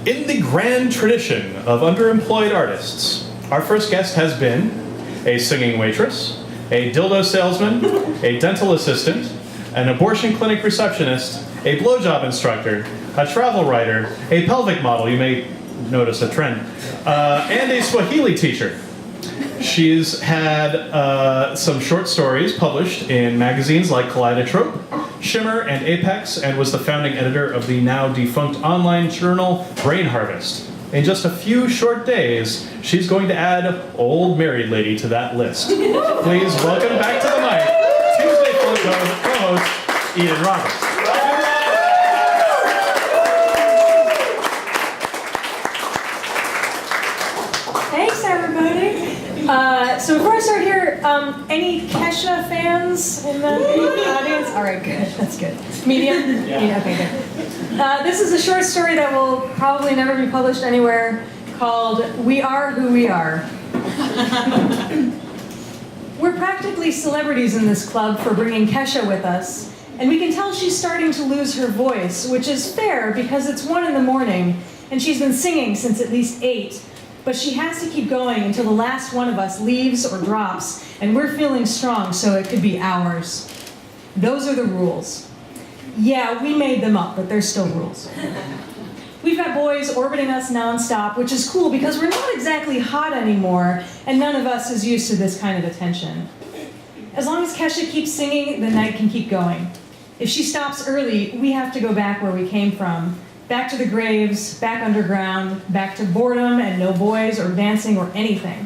In the grand tradition of underemployed artists, our first guest has been a singing waitress, a dildo salesman, a dental assistant, an abortion clinic receptionist, a blowjob instructor, a travel writer, a pelvic model, you may notice a trend, and a Swahili teacher. She's had some short stories published in magazines like Kaleidotrope, Shimmer, and Apex, and was the founding editor of the now defunct online journal Brain Harvest. In just a few short days, she's going to add Old Married Lady to that list. Please welcome back to the mic, Tuesday Float co-host Eden Roberts. Thanks, everybody. So before I start here, any Kesha fans in the audience? All right, good. That's good. Medium? Yeah. Okay, good. This is a short story that will probably never be published anywhere called We Are Who We Are. We're practically celebrities in this club for bringing Kesha with us, and we can tell she's starting to lose her voice, which is fair because it's 1 a.m, and she's been singing since at least 8. But she has to keep going until the last one of us leaves or drops, and we're feeling strong, so it could be hours. Those are the rules. Yeah, we made them up, but they're still rules. We've got boys orbiting us nonstop, which is cool because we're not exactly hot anymore, and none of us is used to this kind of attention. As long as Kesha keeps singing, the night can keep going. If she stops early, we have to go back where we came from. Back to the graves, back underground, back to boredom and no boys or dancing or anything.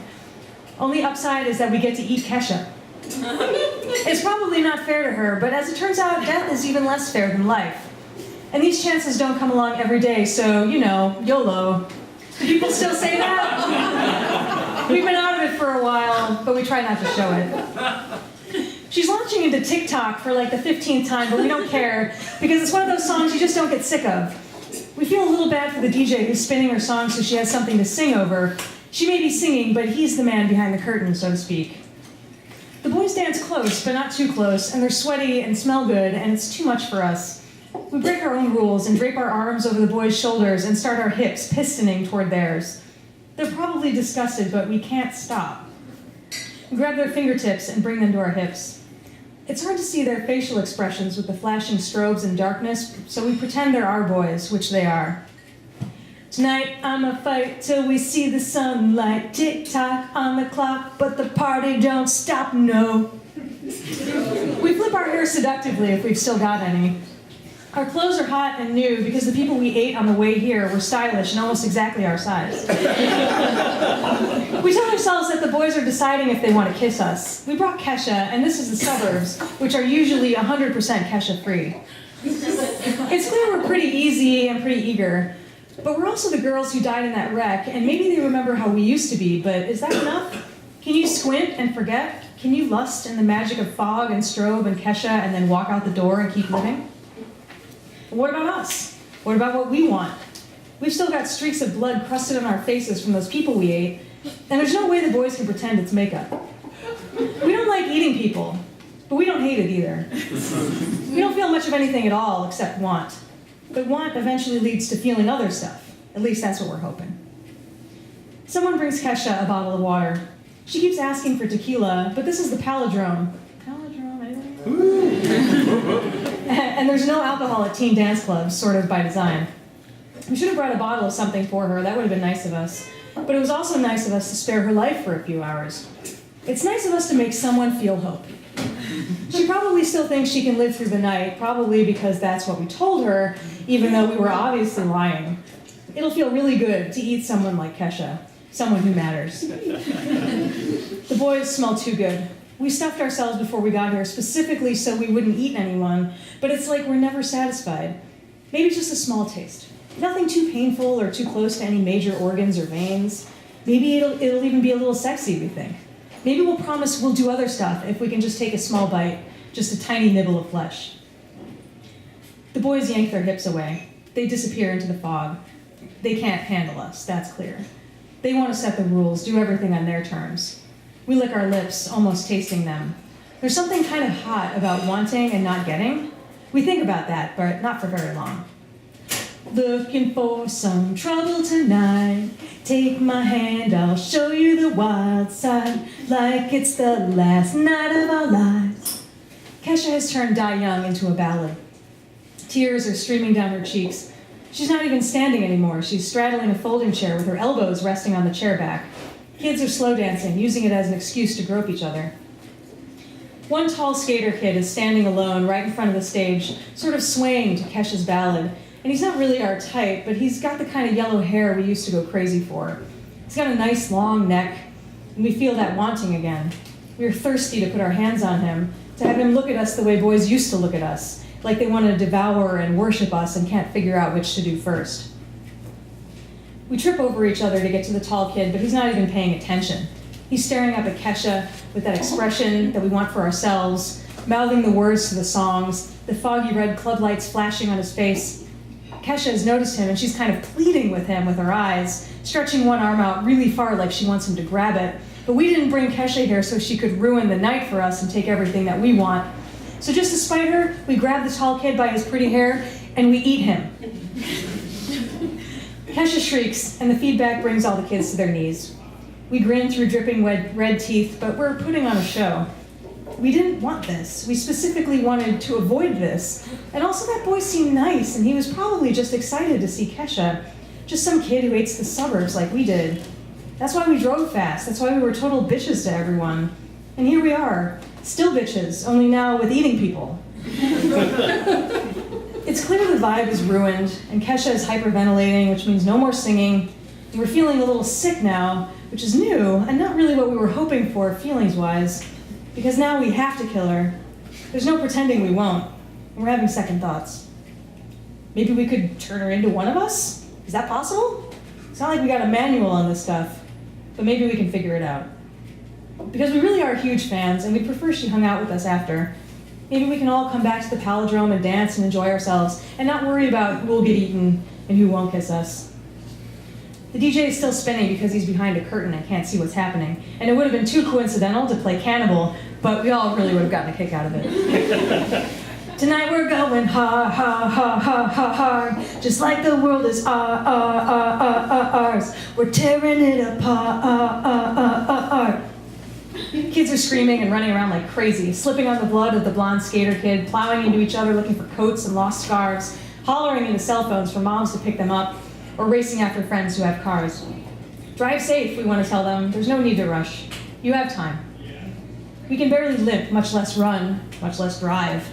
Only upside is that we get to eat Kesha. It's probably not fair to her, but as it turns out, death is even less fair than life. And these chances don't come along every day, so, you know, YOLO. Do people still say that? We've been out of it for a while, but we try not to show it. She's launching into TikTok for like the 15th time, but we don't care, because it's one of those songs you just don't get sick of. We feel a little bad for the DJ who's spinning her song so she has something to sing over. She may be singing, but he's the man behind the curtain, so to speak. The boys dance close, but not too close, and they're sweaty and smell good, and it's too much for us. We break our own rules and drape our arms over the boys' shoulders and start our hips pistoning toward theirs. They're probably disgusted, but we can't stop. We grab their fingertips and bring them to our hips. It's hard to see their facial expressions with the flashing strobes and darkness, so we pretend they're our boys, which they are. Tonight I'ma fight till we see the sunlight, tick-tock on the clock, but the party don't stop, no. We flip our hair seductively if we've still got any. Our clothes are hot and new because the people we ate on the way here were stylish and almost exactly our size. We tell ourselves that the boys are deciding if they want to kiss us. We brought Kesha, and this is the suburbs, which are usually 100% Kesha-free. It's clear we're pretty easy and pretty eager, but we're also the girls who died in that wreck, and maybe they remember how we used to be, but is that enough? Can you squint and forget? Can you lust in the magic of fog and strobe and Kesha and then walk out the door and keep living? What about us? What about what we want? We've still got streaks of blood crusted on our faces from those people we ate, and there's no way the boys can pretend it's makeup. We don't like eating people, but we don't hate it either. We don't feel much of anything at all except want. But want eventually leads to feeling other stuff. At least that's what we're hoping. Someone brings Kesha a bottle of water. She keeps asking for tequila, but this is the palindrome. Palindrome, anything? And there's no alcohol at teen dance clubs, sort of by design. We should have brought a bottle of something for her. That would have been nice of us. But it was also nice of us to spare her life for a few hours. It's nice of us to make someone feel hope. She probably still thinks she can live through the night, probably because that's what we told her, even though we were obviously lying. It'll feel really good to eat someone like Kesha, someone who matters. The boys smell too good. We stuffed ourselves before we got here specifically so we wouldn't eat anyone, but it's like we're never satisfied. Maybe just a small taste. Nothing too painful or too close to any major organs or veins. Maybe it'll even be a little sexy, we think. Maybe we'll promise we'll do other stuff if we can just take a small bite, just a tiny nibble of flesh. The boys yank their hips away. They disappear into the fog. They can't handle us, that's clear. They want to set the rules, do everything on their terms. We lick our lips, almost tasting them. There's something kind of hot about wanting and not getting. We think about that, but not for very long. Looking for some trouble tonight. Take my hand, I'll show you the wild side, like it's the last night of our lives. Kesha has turned Die Young into a ballad. Tears are streaming down her cheeks. She's not even standing anymore. She's straddling a folding chair with her elbows resting on the chair back. Kids are slow dancing, using it as an excuse to grope each other. One tall skater kid is standing alone right in front of the stage, sort of swaying to Kesha's ballad. And he's not really our type, but he's got the kind of yellow hair we used to go crazy for. He's got a nice long neck, and we feel that wanting again. We're thirsty to put our hands on him, to have him look at us the way boys used to look at us, like they want to devour and worship us and can't figure out which to do first. We trip over each other to get to the tall kid, but he's not even paying attention. He's staring up at Kesha with that expression that we want for ourselves, mouthing the words to the songs, the foggy red club lights flashing on his face. Kesha has noticed him, and she's kind of pleading with him with her eyes, stretching one arm out really far like she wants him to grab it. But we didn't bring Kesha here so she could ruin the night for us and take everything that we want. So just to spite her, we grab the tall kid by his pretty hair, and we eat him. Kesha shrieks, and the feedback brings all the kids to their knees. We grin through dripping red teeth, but we're putting on a show. We didn't want this. We specifically wanted to avoid this. And also that boy seemed nice, and he was probably just excited to see Kesha. Just some kid who hates the suburbs like we did. That's why we drove fast. That's why we were total bitches to everyone. And here we are, still bitches, only now with eating people. It's clear the vibe is ruined, and Kesha is hyperventilating, which means no more singing. And we're feeling a little sick now, which is new, and not really what we were hoping for feelings-wise, because now we have to kill her. There's no pretending we won't, and we're having second thoughts. Maybe we could turn her into one of us? Is that possible? It's not like we got a manual on this stuff, but maybe we can figure it out. Because we really are huge fans, and we'd prefer she hung out with us after. Maybe we can all come back to the Palindrome and dance and enjoy ourselves, and not worry about who will get eaten and who won't kiss us. The DJ is still spinning because he's behind a curtain and can't see what's happening, and it would have been too coincidental to play Cannibal, but we all really would have gotten a kick out of it. Tonight we're going hard, hard, hard, hard, hard, hard, just like the world is ours. We're tearing it apart. Kids are screaming and running around like crazy, slipping on the blood of the blonde skater kid, plowing into each other looking for coats and lost scarves, hollering into cell phones for moms to pick them up, or racing after friends who have cars. Drive safe, we want to tell them. There's no need to rush. You have time. We can barely limp, much less run, much less drive.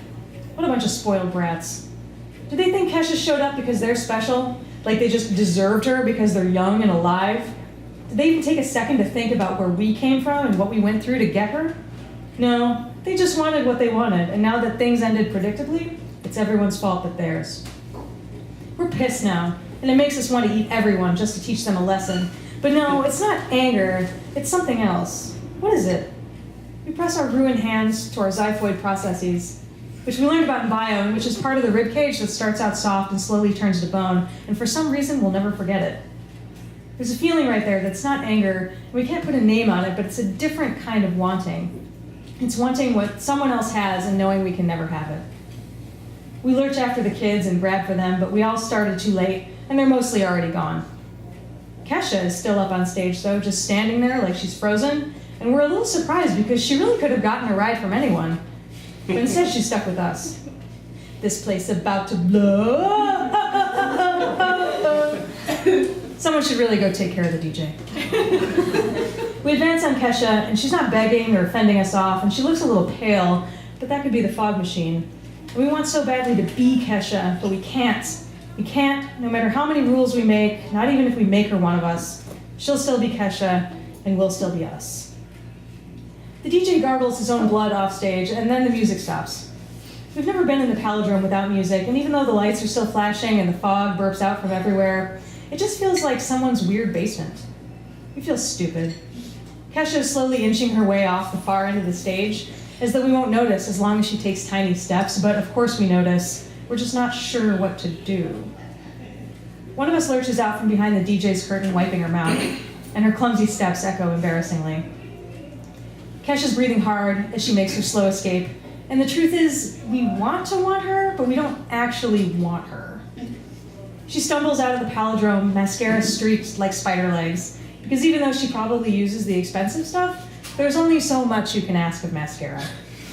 What a bunch of spoiled brats. Do they think Kesha showed up because they're special? Like they just deserved her because they're young and alive? Did they even take a second to think about where we came from and what we went through to get her? No, they just wanted what they wanted, and now that things ended predictably, it's everyone's fault but theirs. We're pissed now, and it makes us want to eat everyone just to teach them a lesson. But no, it's not anger, it's something else. What is it? We press our ruined hands to our xiphoid processes, which we learned about in bio, and which is part of the rib cage that starts out soft and slowly turns to bone, and for some reason we'll never forget it. There's a feeling right there that's not anger, and we can't put a name on it, but it's a different kind of wanting. It's wanting what someone else has and knowing we can never have it. We lurch after the kids and grab for them, but we all started too late, and they're mostly already gone. Kesha is still up on stage, though, just standing there like she's frozen, and we're a little surprised because she really could have gotten a ride from anyone. But instead, she's stuck with us. This place about to blow. Someone should really go take care of the DJ. We advance on Kesha, and she's not begging or fending us off, and she looks a little pale, but that could be the fog machine. And we want so badly to be Kesha, but we can't. We can't, no matter how many rules we make, not even if we make her one of us. She'll still be Kesha, and we'll still be us. The DJ gargles his own blood off stage, and then the music stops. We've never been in the Palindrome without music, and even though the lights are still flashing and the fog burps out from everywhere, it just feels like someone's weird basement. We feel stupid. Kesha is slowly inching her way off the far end of the stage, as though we won't notice as long as she takes tiny steps, but of course we notice. We're just not sure what to do. One of us lurches out from behind the DJ's curtain, wiping her mouth, and her clumsy steps echo embarrassingly. Kesha's breathing hard as she makes her slow escape, and the truth is, we want to want her, but we don't actually want her. She stumbles out of the palindrome, mascara streaked like spider legs, because even though she probably uses the expensive stuff, there's only so much you can ask of mascara.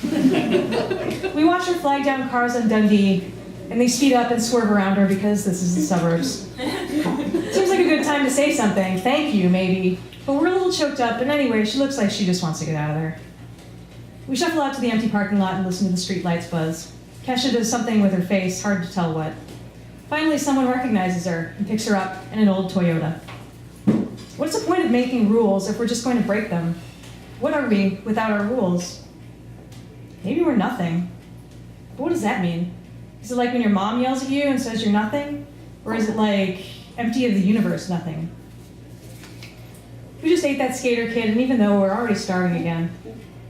We watch her flag down cars on Dundee, and they speed up and swerve around her because this is the suburbs. Seems like a good time to say something, thank you, maybe, but we're a little choked up, and anyway, she looks like she just wants to get out of there. We shuffle out to the empty parking lot and listen to the streetlights buzz. Kesha does something with her face, hard to tell what. Finally, someone recognizes her and picks her up in an old Toyota. What's the point of making rules if we're just going to break them? What are we without our rules? Maybe we're nothing. But what does that mean? Is it like when your mom yells at you and says you're nothing? Or is it like empty of the universe nothing? We just ate that skater kid, and even though we're already starving again,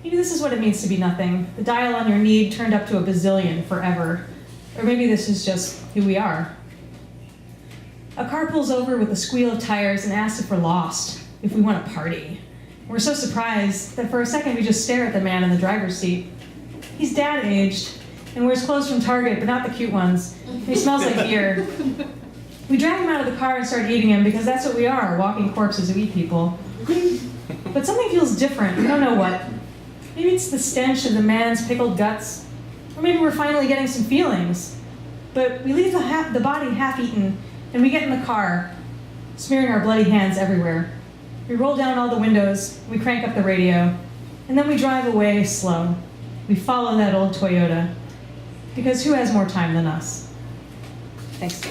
maybe this is what it means to be nothing. The dial on your need turned up to a bazillion forever. Or maybe this is just who we are. A car pulls over with a squeal of tires and asks if we're lost, if we want to party. We're so surprised that for a second we just stare at the man in the driver's seat. He's dad-aged and wears clothes from Target, but not the cute ones. He smells like beer. We drag him out of the car and start eating him because that's what we are, walking corpses who eat people. But something feels different, we don't know what. Maybe it's the stench of the man's pickled guts. Or maybe we're finally getting some feelings. But we leave the body half-eaten, and we get in the car, smearing our bloody hands everywhere. We roll down all the windows, we crank up the radio, and then we drive away slow. We follow that old Toyota, because who has more time than us? Thanks.